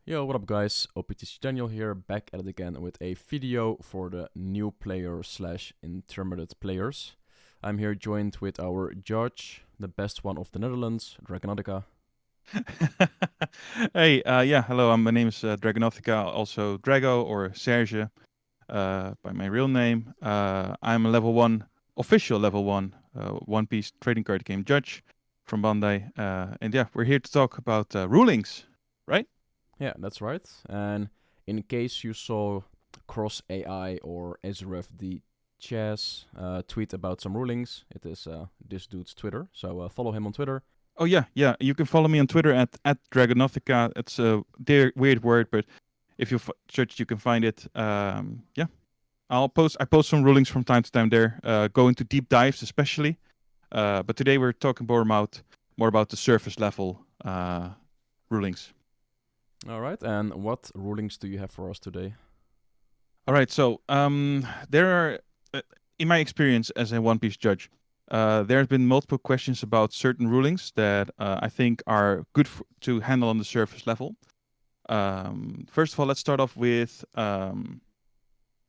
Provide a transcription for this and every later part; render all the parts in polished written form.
Yo, what up guys? OPTCG Daniel here, back at it again with a video for the new player slash intermediate players. I'm here joined with our judge, the best one of the Netherlands, Dragonautica. Hey, yeah, hello. My name is Dragonautica, also Drago or Serge by my real name. I'm a level 1, official level 1 One Piece trading card game judge from Bandai. And yeah, we're here to talk about rulings, right? Yeah, that's right. And in case you saw Cross AI or Ezrev the Chess tweet about some rulings, it is this dude's Twitter. So follow him on Twitter. Oh, yeah. You can follow me on Twitter at Dragonautica. It's a weird word, but if you search, you can find it. Yeah. I post some rulings from time to time there, go into deep dives especially. But today we're talking more about the surface level rulings. All right, and what rulings do you have for us today? All right, so there are, in my experience as a One Piece judge, there have been multiple questions about certain rulings that I think are good to handle on the surface level. First of all, let's start off with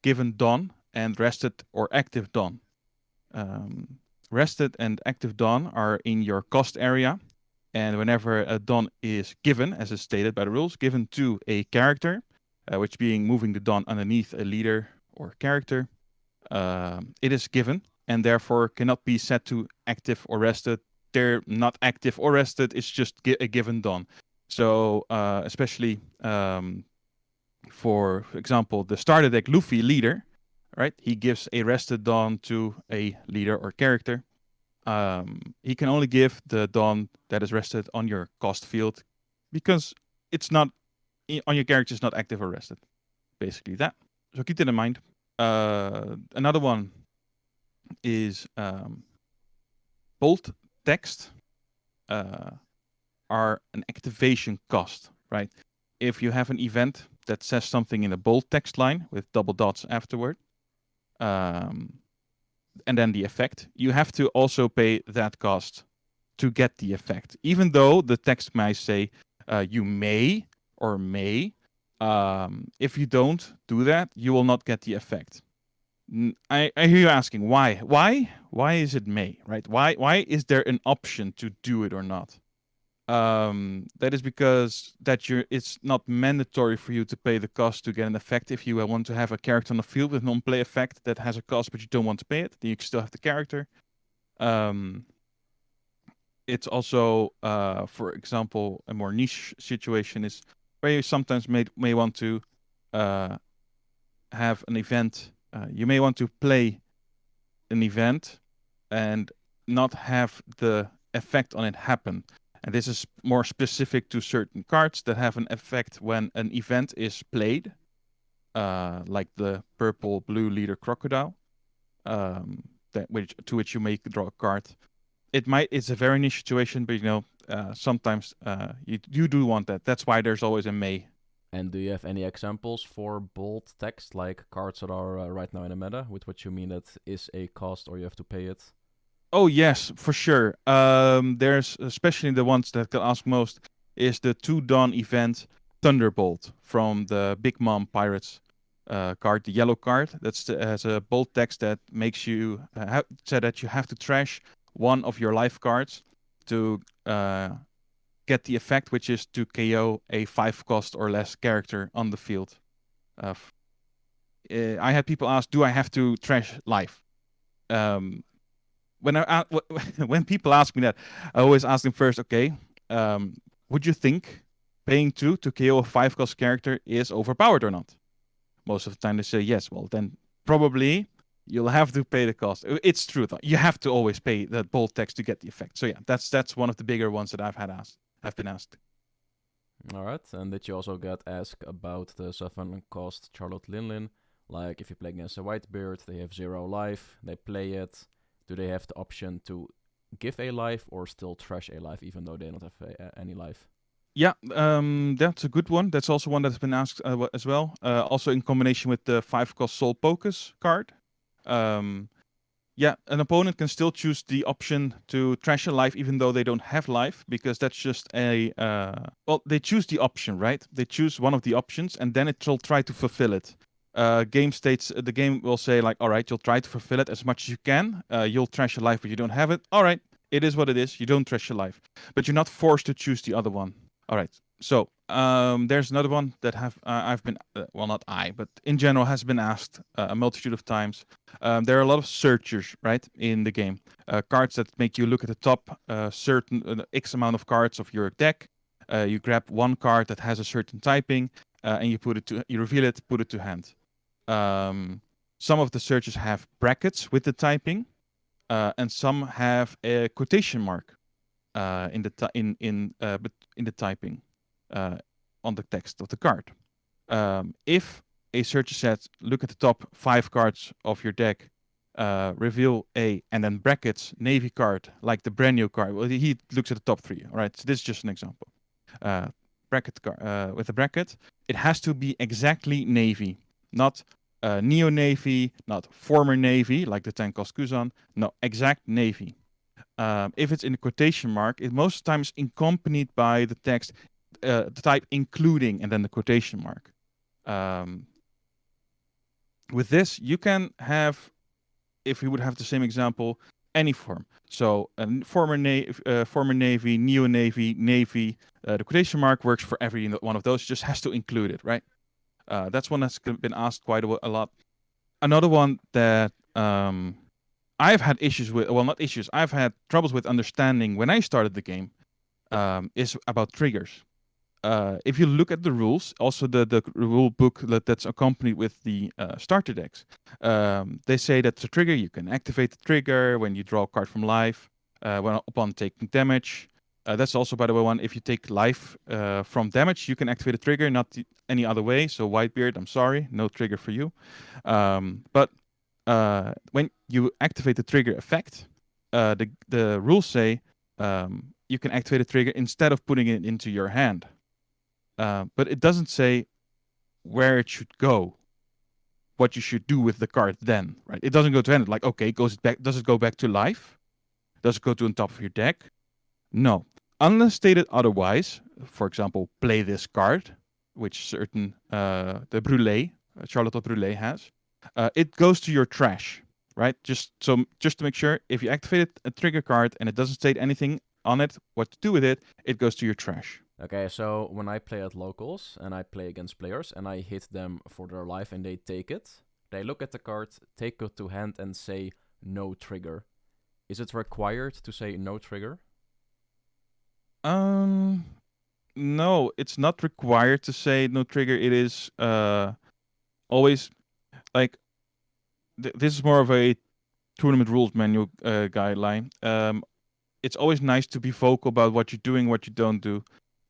given dawn and rested or active dawn. Rested and active dawn are in your cost area, and whenever a dawn is given, as is stated by the rules, given to a character, which being moving the dawn underneath a leader or character, it is given and therefore cannot be set to active or rested. They're not active or rested, it's just a given dawn. So, especially for example, the starter deck Luffy leader, right? He gives a rested dawn to a leader or character. He can only give the dawn that is rested on your cost field because it's not on your character is not active or rested. Basically that. So keep that in mind. Another one is bold text are an activation cost, right? If you have an event that says something in a bold text line with double dots afterward, and then the effect, you have to also pay that cost to get the effect. Even though the text might say you may or may, if you don't do that, you will not get the effect. I hear you asking why? Why is it may, right? Why is there an option to do it or not? That is because it's not mandatory for you to pay the cost to get an effect. If you want to have a character on the field with non-play effect that has a cost, but you don't want to pay it, then you can still have the character. It's also, for example, a more niche situation is where you sometimes may want to have an event. You may want to play an event and not have the effect on it happen. And this is more specific to certain cards that have an effect when an event is played, like the purple blue leader crocodile, to which you may draw a card. It's a very niche situation, but sometimes you do want that. That's why there's always a may. And do you have any examples for bold text, like cards that are right now in the meta, with what you mean that is a cost or you have to pay it? Oh yes, for sure. There's especially the ones that can ask most is the 2 Dawn event Thunderbolt from the Big Mom Pirates card, the yellow card. Has a bold text that makes you so that you have to trash one of your life cards to get the effect, which is to KO a 5 cost or less character on the field. I had people ask, "Do I have to trash life?" Um, when people ask me that, I always ask them first, okay, would you think paying 2 to KO a 5 cost character is overpowered or not? Most of the time they say yes. Well, then probably you'll have to pay the cost. It's true though. You have to always pay that bold text to get the effect. So yeah, that's one of the bigger ones that I've been asked. All right, and did you also get asked about the 7 cost Charlotte Linlin? Like if you play against a Whitebeard, they have 0 life, they play it. Do they have the option to give a life or still trash a life even though they don't have any life? Yeah, that's a good one. That's also one that's been asked as well. Also in combination with the 5 cost Soul Focus card. Um, Yeah, an opponent can still choose the option to trash a life even though they don't have life, because that's just a well, they choose the option, right? They choose one of the options and then it will try to fulfill it. The game will say like, all right, you'll try to fulfill it as much as you can. You'll trash a life, but you don't have it. All right, it is what it is. You don't trash your life, but you're not forced to choose the other one. All right. So there's another one that I've been well, not I, but in general has been asked a multitude of times. There are a lot of searchers, right, in the game. Cards that make you look at the top certain X amount of cards of your deck. You grab one card that has a certain typing, and you reveal it, put it to hand. Some of the searches have brackets with the typing, and some have a quotation mark in the typing on the text of the card. If a searcher says, look at the top 5 cards of your deck, reveal a, and then brackets, navy card, like the brand new card. Well, he looks at the top 3. All right, so this is just an example. With a bracket, it has to be exactly navy, not neo navy, not former navy, like the tank cost Kuzan. No, exact navy. If it's in a quotation mark, it most times accompanied by the text, the type including, and then the quotation mark. With this, you can have, if we would have the same example, any form. So a former Navy, Neo Navy, Navy. The quotation mark works for every one of those. Just has to include it, right? That's one that's been asked quite a lot. Another one that I've had issues with, well, not issues, I've had troubles with understanding when I started the game, is about triggers. If you look at the rules, also the rule book that's accompanied with the starter decks, they say that the trigger, you can activate the trigger when you draw a card from life, upon taking damage. That's also, by the way, one, if you take life from damage, you can activate a trigger, not any other way. So Whitebeard, I'm sorry, no trigger for you. But when you activate the trigger effect, the rules say you can activate a trigger instead of putting it into your hand. But it doesn't say where it should go, what you should do with the card then, right? It doesn't go to hand. Like, okay, does it go back to life? Does it go to on top of your deck? No. Unless stated otherwise, for example, play this card, which certain, the Brûlé, Charlotte Brûlé has, it goes to your trash, right? Just to make sure, if you activate a trigger card and it doesn't state anything on it, what to do with it, it goes to your trash. Okay, so when I play at locals and I play against players and I hit them for their life and they take it, they look at the card, take it to hand and say no trigger. Is it required to say no trigger? No, it's not required to say no trigger. It is always like this is more of a tournament rules manual guideline. It's always nice to be vocal about what you're doing, what you don't do.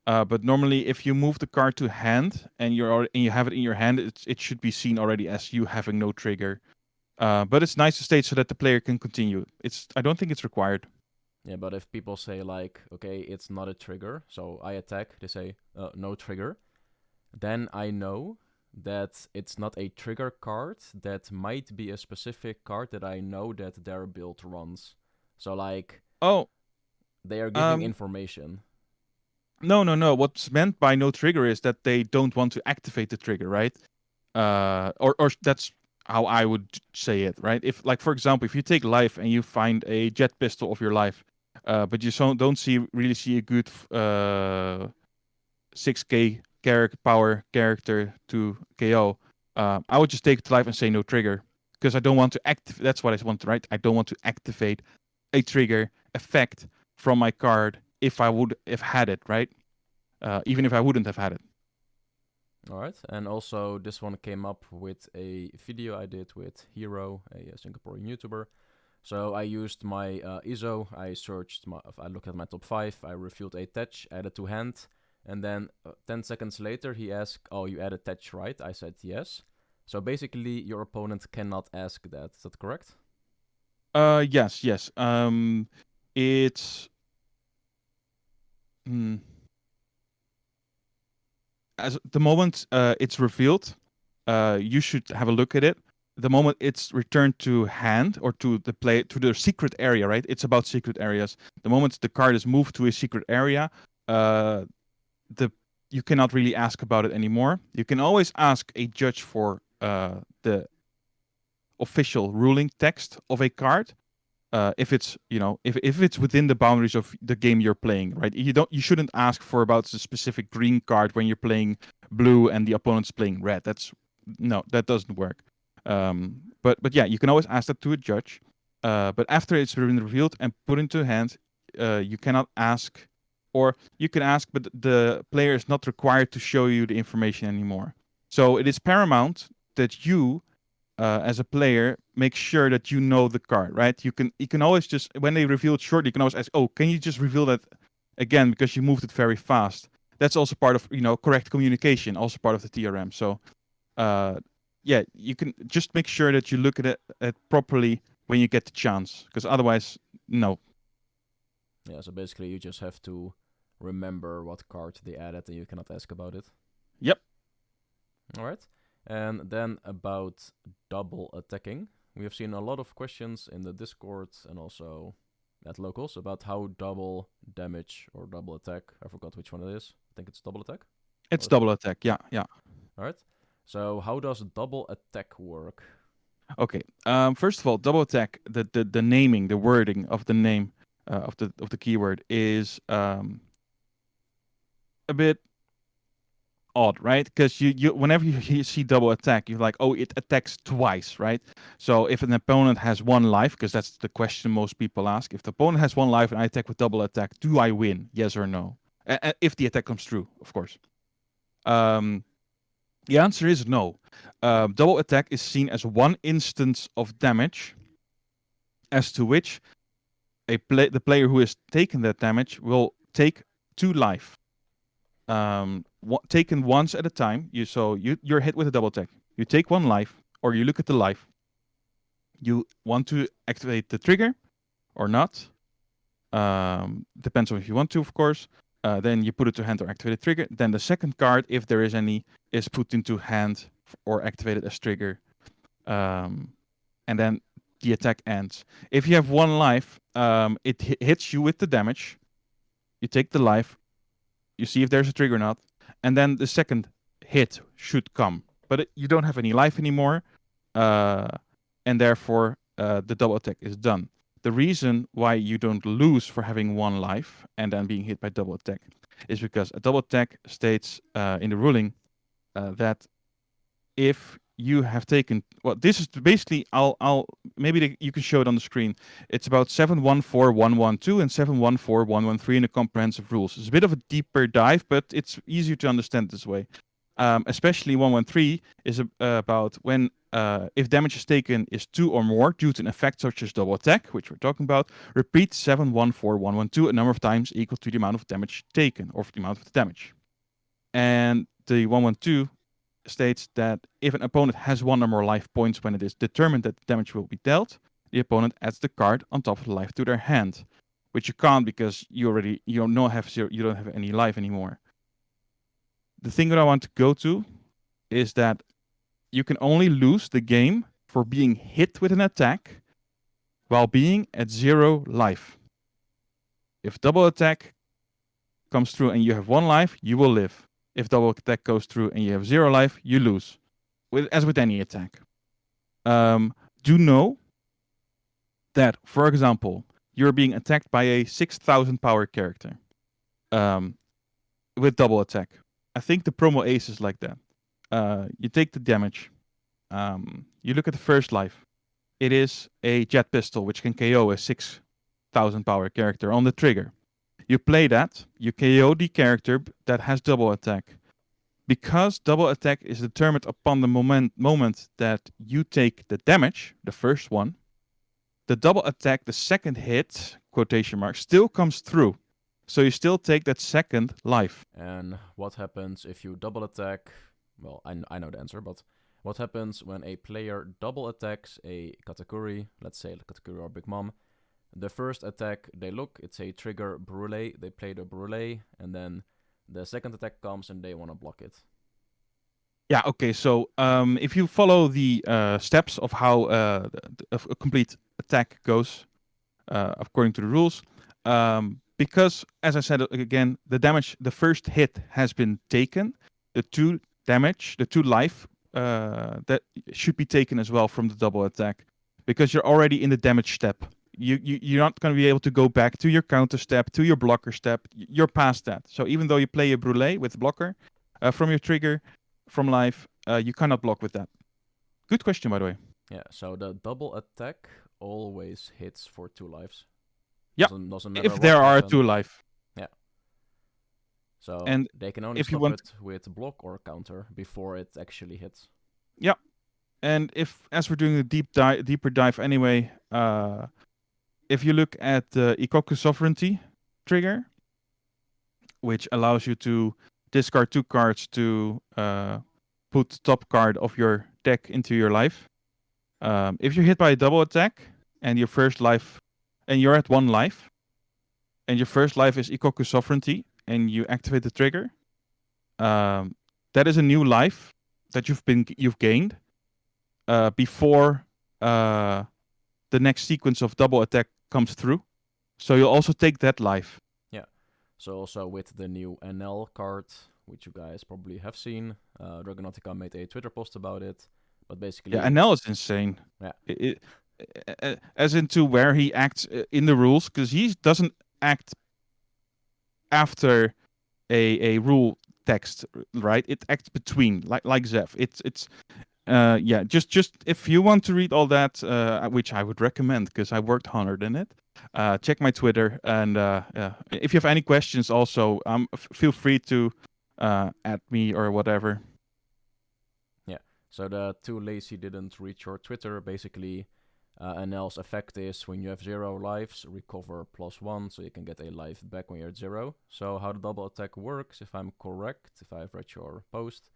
But normally, if you move the card to hand and you have it in your hand, it should be seen already as you having no trigger. But it's nice to state so that the player can continue. I don't think it's required. Yeah, but if people say like, okay, it's not a trigger, so I attack, they say no trigger, then I know that it's not a trigger card. That might be a specific card that I know that their build runs. So like, Oh, they are giving information. No. What's meant by no trigger is that they don't want to activate the trigger, right? Or that's how I would say it, right? If, like, for example, if you take life and you find a jet pistol of your life, but you don't really see a good 6k power character to KO, I would just take it to life and say no trigger, because I don't want to activate. That's what I want, right? I don't want to activate a trigger effect from my card if I would have had it, right? Even if I wouldn't have had it. Alright, and also this one came up with a video I did with Hero, a Singaporean YouTuber. So I used my ISO, I looked at my top 5, I revealed a touch, added to hand, and then 10 seconds later he asked, oh, you added touch, right? I said yes. So basically your opponent cannot ask that, is that correct? Yes. It's as the moment it's revealed, you should have a look at it. the moment it's returned to hand or to the secret area, right? It's about secret areas. The moment the card is moved to a secret area, you cannot really ask about it anymore. You can always ask a judge for the official ruling text of a card, if it's if it's within the boundaries of the game you're playing, right? You shouldn't ask for about the specific green card when you're playing blue and the opponent's playing red. That doesn't work. But yeah, you can always ask that to a judge. But after it's been revealed and put into hand, you cannot ask, or you can ask, but the player is not required to show you the information anymore. So it is paramount that you, as a player, make sure that you know the card, right? You can always just, when they reveal it shortly, you can always ask, oh, can you just reveal that again because you moved it very fast? That's also part of correct communication, also part of the TRM. So yeah, you can just make sure that you look at it properly when you get the chance, because otherwise, no. Yeah, so basically you just have to remember what card they added and you cannot ask about it. Yep. Alright. And then about double attacking. We have seen a lot of questions in the Discord and also at locals about how double damage or double attack, I forgot which one it is. I think it's double attack? It's double attack, yeah. Alright. So how does double attack work? Okay. First of all, double attack, the naming, the wording of the name of the keyword is a bit odd, right? Because you whenever you see double attack, you're like, oh, it attacks twice, right? So if an opponent has one life, because that's the question most people ask, if the opponent has one life and I attack with double attack, do I win? Yes or no? If the attack comes true, of course. The answer is no. Double attack is seen as one instance of damage, as to which the player who has taken that damage will take 2 life. Taken once at a time. You're hit with a double attack. You take 1 life, or you look at the life. You want to activate the trigger or not. Depends on if you want to, of course. Then you put it to hand or activate the trigger. Then the second card, if there is any, is put into hand or activated as trigger. And then the attack ends. If you have 1 life, it hits you with the damage. You take the life. You see if there's a trigger or not. And then the second hit should come. But you don't have any life anymore. And therefore, the double attack is done. The reason why you don't lose for having 1 life and then being hit by double attack is because a double attack states in the ruling that if you have taken, well, this is basically, you can show it on the screen. It's about 714112 and 714113 in the comprehensive rules. It's a bit of a deeper dive, but it's easier to understand this way. Especially 113 is about when if damage is taken is 2 or more due to an effect such as double attack, which we're talking about, repeat 714112 a number of times equal to the amount of damage taken, or the amount of the damage. And the 112 states that if an opponent has 1 or more life points when it is determined that the damage will be dealt, the opponent adds the card on top of the life to their hand, which you can't because you don't have any life anymore. The thing that I want to go to is that you can only lose the game for being hit with an attack while being at 0 life. If double attack comes through and you have 1 life, you will live. If double attack goes through and you have 0 life, you lose. As with any attack. Do know that, for example, you're being attacked by a 6,000 power character with double attack. I think the promo ace is like that. You take the damage. You look at the first life. It is a jet pistol, which can KO a 6,000 power character on the trigger. You play that, you KO the character that has double attack. Because double attack is determined upon the moment that you take the damage, the first one, the double attack, the second hit, quotation mark, still comes through. So you still take that second life. And what happens if you double attack? Well, I know the answer, but what happens when a player double attacks a Katakuri, let's say the Katakuri or Big Mom? The first attack, they look, it's a trigger Brûlé, they play the Brûlé, and then the second attack comes and they want to block it. Yeah. Okay. So if you follow the steps of how a complete attack goes, according to the rules, because as I said again, the damage, the first hit has been taken. The the two life that should be taken as well from the double attack, because you're already in the damage step. You're not going to be able to go back to your counter step, to your blocker step. You're past that. So even though you play a brûlé with blocker from your trigger from life, you cannot block with that. Good question, by the way. Yeah, so the double attack always hits for 2 lives. Yeah, Doesn't matter if what there are happened. 2 life. Yeah. So And they can only if you stop want, it with block or counter before it actually hits. yeah. And if, as we're doing a deeper dive anyway, if you look at the Ikoku Sovereignty trigger, which allows you to discard 2 cards to put the top card of your deck into your life. If you're hit by a double attack and your first life, and you're at 1 life, and your first life is Ikoku Sovereignty, and you activate the trigger, that is a new life that you've gained before the next sequence of double attack comes through. So you'll also take that life. Yeah. So also with the new Enel card, which you guys probably have seen, Dragonautica made a Twitter post about it. But basically, Yeah, Enel is insane. Yeah. As into where he acts in the rules, because he doesn't act after a rule text, right? It acts between, like Zeph. It's yeah. Just if you want to read all that, which I would recommend because I worked hard in it. Check my Twitter, and if you have any questions, also feel free to at me or whatever. Yeah. So the too lazy didn't reach your Twitter. Basically, Enel's effect is when you have 0 lives, recover +1, so you can get a life back when you're at 0. So how the double attack works, if I'm correct, if I've read your post,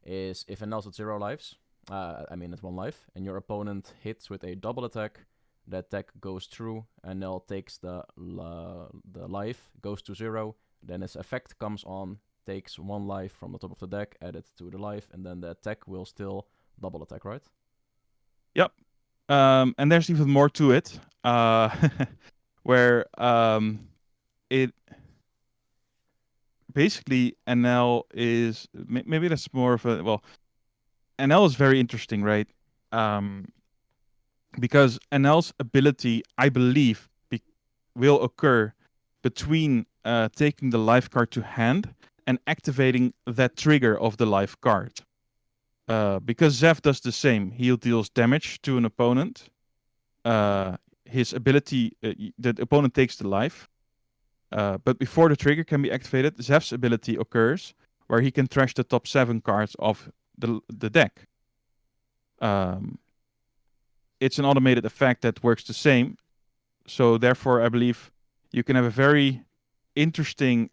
is if Enel's at 0 lives, I mean at 1 life, and your opponent hits with a double attack, the attack goes through, Enel takes the life, goes to 0, then his effect comes on, takes 1 life from the top of the deck, add it to the life, and then the attack will still double attack, right? Yep. And there's even more to it, where it basically Enel is maybe that's more of a Enel is very interesting, right? Because Enel's ability, I believe, will occur between taking the life card to hand and activating that trigger of the life card. Because Zeph does the same. He deals damage to an opponent. His ability, the opponent takes the life. But before the trigger can be activated, Zeph's ability occurs where he can trash the top 7 cards of the deck. It's an automated effect that works the same. So therefore, I believe you can have a very interesting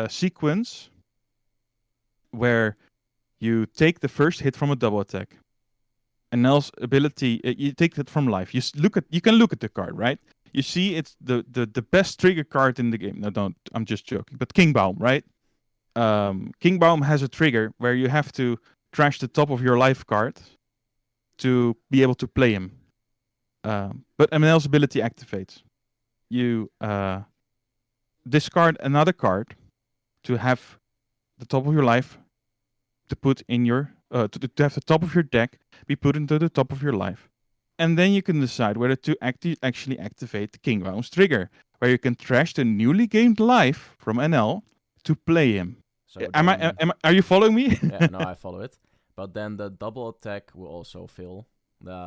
sequence where you take the first hit from a double attack. And Nell's ability, you take it from life. You can look at the card, right? You see it's the best trigger card in the game. No, don't. I'm just joking. But King Baum, right? King Baum has a trigger where you have to trash the top of your life card to be able to play him. But MNL's ability activates. You discard another card to have the top of your life to put in your to have the top of your deck be put into the top of your life, and then you can decide whether to actually activate the King Baum's trigger, where you can trash the newly gained life from NL to play him. So then, are you following me? Yeah, no, I follow it. But then the double attack will also fail.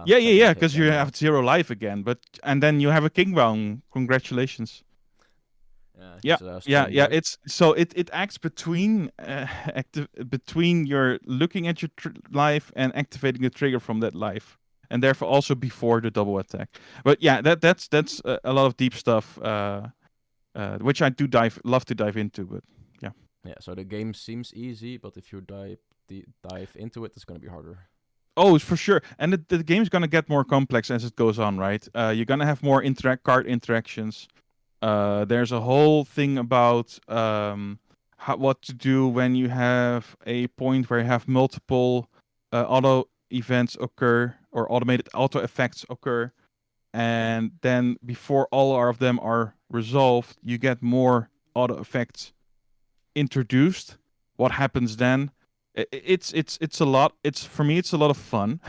Yeah, because you have 0 life again. And then you have a King Baum. Congratulations. Yeah. It's so it acts between between your looking at your life and activating the trigger from that life, and therefore also before the double attack. But yeah, that's a lot of deep stuff, which I do love to dive into. But yeah. Yeah. So the game seems easy, but if you dive into it, it's gonna be harder. Oh, for sure. And the game's gonna get more complex as it goes on, right? You're gonna have more card interactions. There's a whole thing about what to do when you have a point where you have multiple auto events occur or automated auto effects occur, and then before all of them are resolved, you get more auto effects introduced. What happens then? It's a lot. It's for me, it's a lot of fun.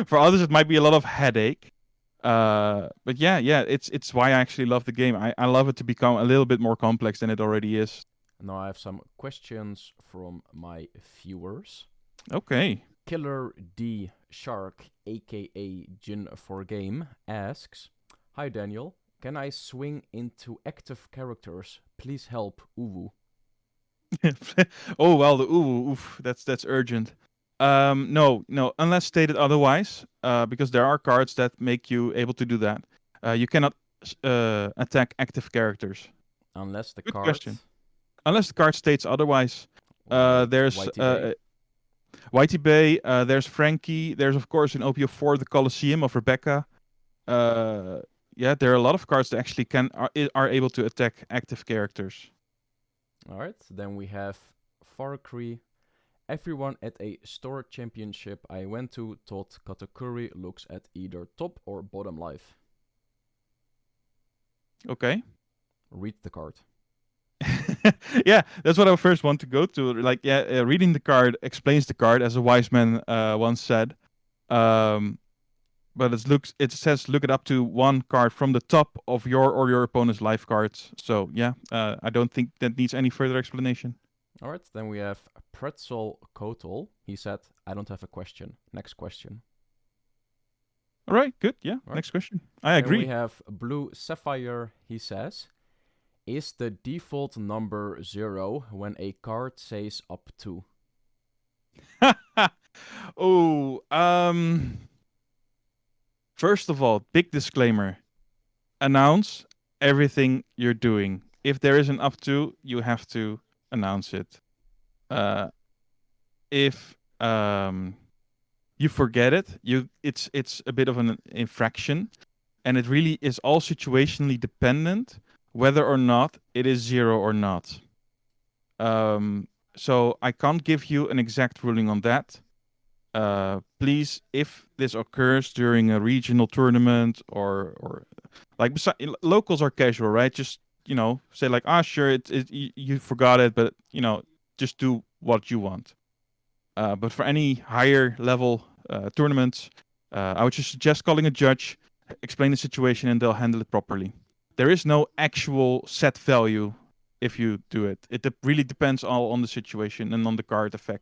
For others, it might be a lot of headache. But yeah, it's why I actually love the game. I love it to become a little bit more complex than it already is. Now I have some questions from my viewers. Okay. Killer D Shark, aka Jin for Game, asks, "Hi Daniel, can I swing into active characters? Please help, Uwu." Oh well, the oof, that's urgent. No, unless stated otherwise, because there are cards that make you able to do that. You cannot attack active characters. Unless the Good card, question. Unless the card states otherwise. like There's Whitey Bay. Whitey Bay. There's Frankie. There's of course in OPO4 the Colosseum of Rebecca. Uh, yeah, there are a lot of cards that actually are able to attack active characters. Alright, then we have Farkri. Everyone at a store championship I went to thought Katakuri looks at either top or bottom life. Okay. Read the card. Yeah, that's what I first want to go to. Like, yeah, reading the card explains the card, as a wise man once said. But it says look it up to one card from the top of your or your opponent's life cards. So yeah, I don't think that needs any further explanation. Alright, then we have Pretzel Kotal. He said, "I don't have a question. Next question." All right, good. Yeah, Right. next question. I Then agree. we have Blue Sapphire. He says, "Is the default number 0 when a card says up to?" Oh, first of all, big disclaimer. Announce everything you're doing. If there is an up to, you have to announce it. If you forget it, it's a bit of an infraction, and it really is all situationally dependent whether or not it is 0 or not. So I can't give you an exact ruling on that. Please, if this occurs during a regional tournament or like locals are casual, right? Just say like, sure, you forgot it, but just do what you want. But for any higher level tournaments, I would just suggest calling a judge, explain the situation, and they'll handle it properly. There is no actual set value if you do it. It really depends all on the situation and on the card effect.